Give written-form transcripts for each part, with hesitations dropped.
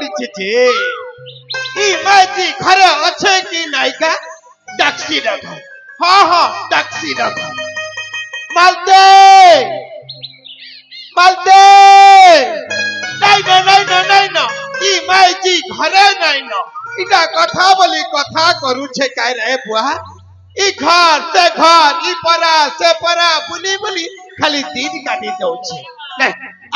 পড়ছে যে ই মাঝি ঘরে আছে কি নাইকা ডাকছি রাখা হ্যাঁ ডাকছি রাখা মালতে মালতে নাই না ই মাঝি ঘরে নাই না ইটা কথা বলি কথা করুছে কাই রে বুয়া ই ঘর সে ঘর ই পরা সে পরা বুলি বুলি খালি দিন কাটি দଉଛି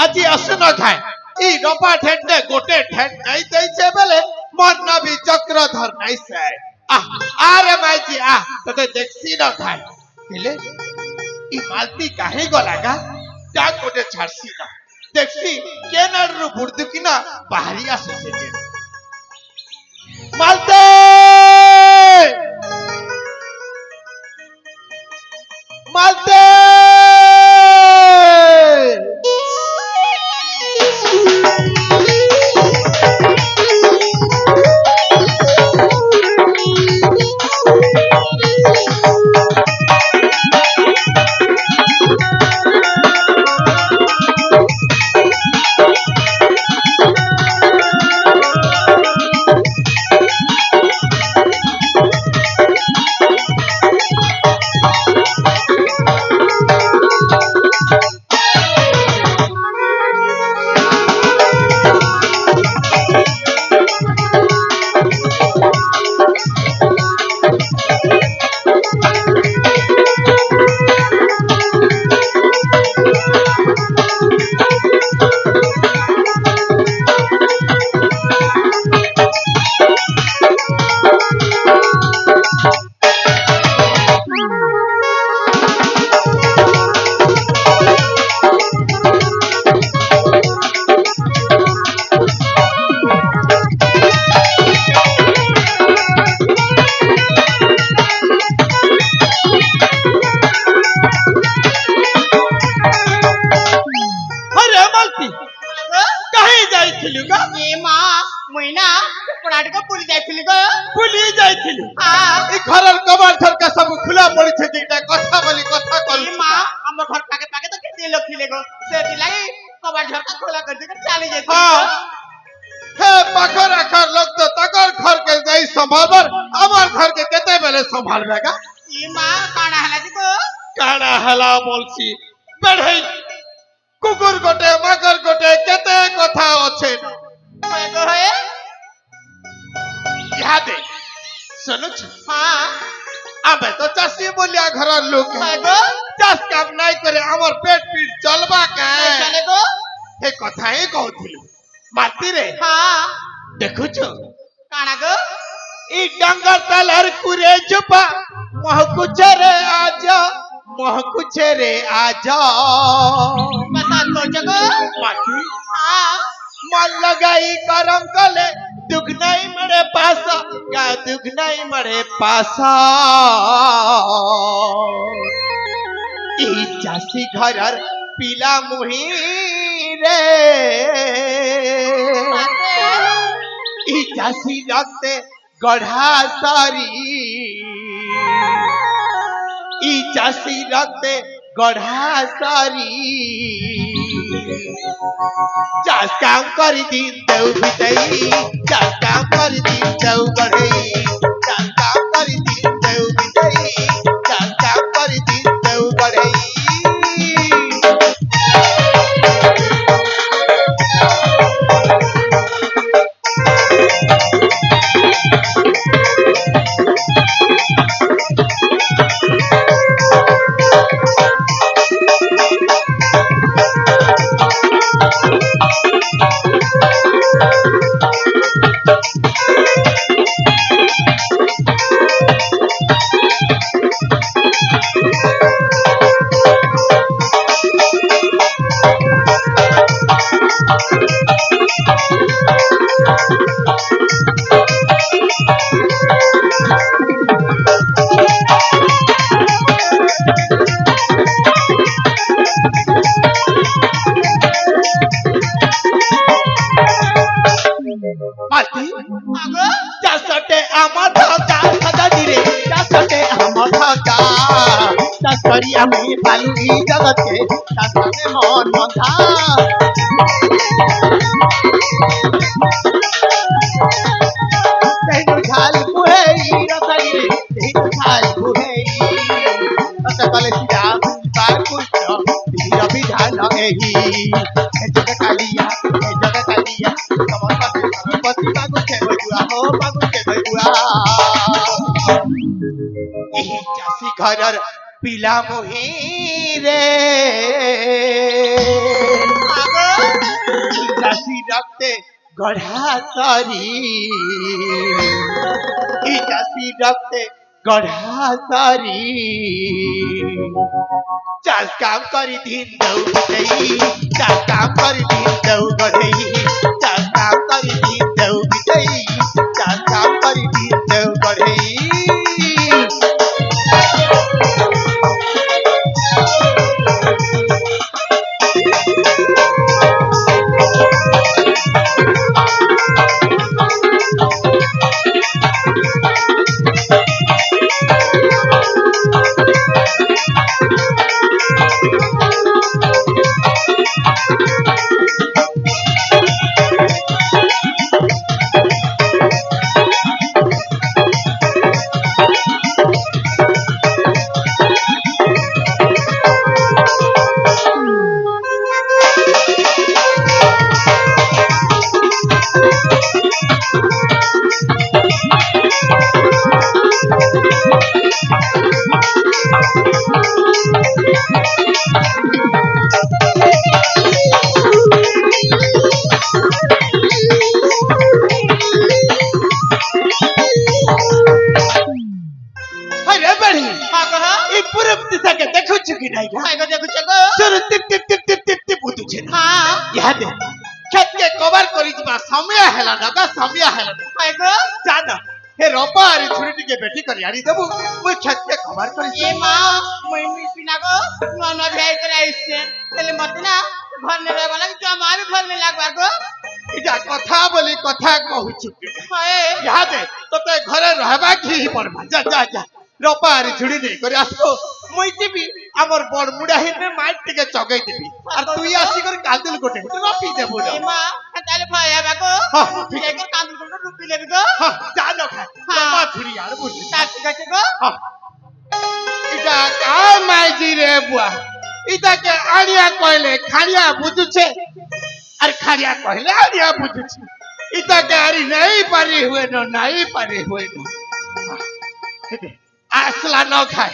আজি আসুন খায় ই রপা ঠেটনে গোটে ঠেট নাই দেইছে বেলে মোর না भी চক্রধর নাই সে আরে মাইজি ততে দেখছি না খায় কেলে ই মালতি কাহে গলাগা ডাক গোটে ছাড়ছি না দেখছি কেনারু বুড়দু কিনা বাহারি আসছে যে মালতে মালতে ঘরের কবাট ঝরকা সব খোলা পড়ছে যেটা কথা বলি কথা করি মা আমার ঘর পাকে পাকে তো কেতে লোক ছিলে গো সেটি লাগি কবাট ঝরকা খোলা করে দিকে চলে যাই হে পাখর আখর লোক তো তাকর ঘর কে যাই সম্ভালবার আমার ঘর কে কেতে বেলে সম্ভালবে গা ই মা কানা হলা দিগো কানা হলা বলছি বেড়াই কুকুর গোটে মাকর গোটে কেতে কথা আছে গো হে ইহাদে শুনুছ হ্যাঁ আবে তো চাষী বলিয়া ঘরের লোক গো চাষ কাম নাই করে আমার পেট পিট চলবা কে চলে গো হে কথা হি কହୁଥିଲି মাতি রে হ্যাঁ দেখুছ কানা গো ই ডাঙ্গর তালার কুরে জপা মহকুচরে আজা पसंद को जगो माटी हाँ मन लगाई करम कले दुख नहीं मरे पासा का दुख नहीं मरे पासा ई चासी घरर पीला मुही रे ई चासी रखते गढ़ा सारी ई चासी रखते गढ़ा सारी चास काम कर दिन देव बितई चास काम कर दिन देव बढ़ई चास काम कर दिन देव बितई चास काम कर दिन देव बढ़ई माती जासटे आमा धका धका दिरे जासटे आमा धका जासकरी आमी बालू ई जगत के जासने मन बंधा ଏ ଜଗା କାଳିଆ ତମର ପାଖେ ସରପତି ମାଗୁଛେ ଭଗୁଆ ହୋ ମାଗୁଛେ ଭଗୁଆ ଏହି ଚାଷୀ ଘରର ପିଲା ମୁହିଁରେ ଚାଷୀ ରକ୍ତେ গঢ়া সারি এই চাষি রক্তে গঢ়া সারি চাষ কাম করি দিন দৌ বিতেই চাষ কাম করি দিন দৌ গঢ়েই চাষ কাম করি দিন দৌ বিতেই চাষ কাম করি দিন দৌ গঢ়েই बेटी कर यारी देबू मुई खेत के खबर करी ए मां मुई पिना को नन भेई कर आइसे तेले मत ना घर ने रे वाला जो मां भी घर में लागबार को इटा कथा बोली कथा कहूछु हाय यहाँ दे तते घरे रहबा की पड़बा जा जा जा रोपारी छुड़ी नहीं कर आसो मुई जीबी हमर बड़ मुडा हिने माइट टिके चगई देबी और तू आसी कर कालदिल गोटे रोपी देबू ए मां ताले भय हेबा को हां ठीक है कांदुल को रुपी लेबी को हां जा लो खा मा छुड़ी यार बुझी ताक गचे को हां इटा का माइजी रे बुआ इटा के आड़िया कहले खाड़िया बुझुछे अरे खाड़िया कहले आड़िया बुझुछे इटा के आरी नहीं पारी हुए न नहीं पारी हुए न आसला न खाए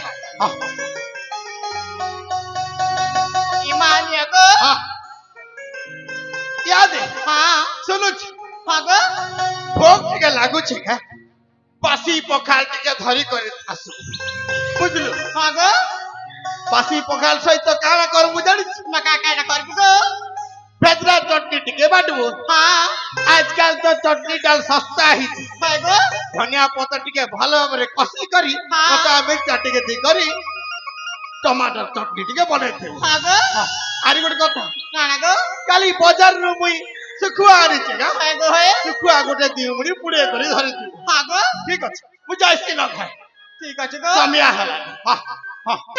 ईमान को हां याद है हां सुनो हां को भोग के लागू छे का पासी पखाल के धरी करे आसु बुझलु हां को पासी पखाल सहित काना कर बुझाड़ी मका काटा करबी को बेदरा चटनी टिके बाटबो हां आजकल तो चटनी डाल सस्ता ही हाय को धनिया पत्ता टिके भालो हमरे कसी करी पता मिर्चा टिके दी करी टमाटर चटनी टिके बने थे हां को आरी गोटे कथा काना को काली बाजार नु मुई सुखुआ आनी छेगा हाय को है सुखुआ गोटे दिउमड़ी पुड़े करी धरि दी हां को ठीक अछि मु जाइसी न खाए ठीक अछि को समिया हला हां हां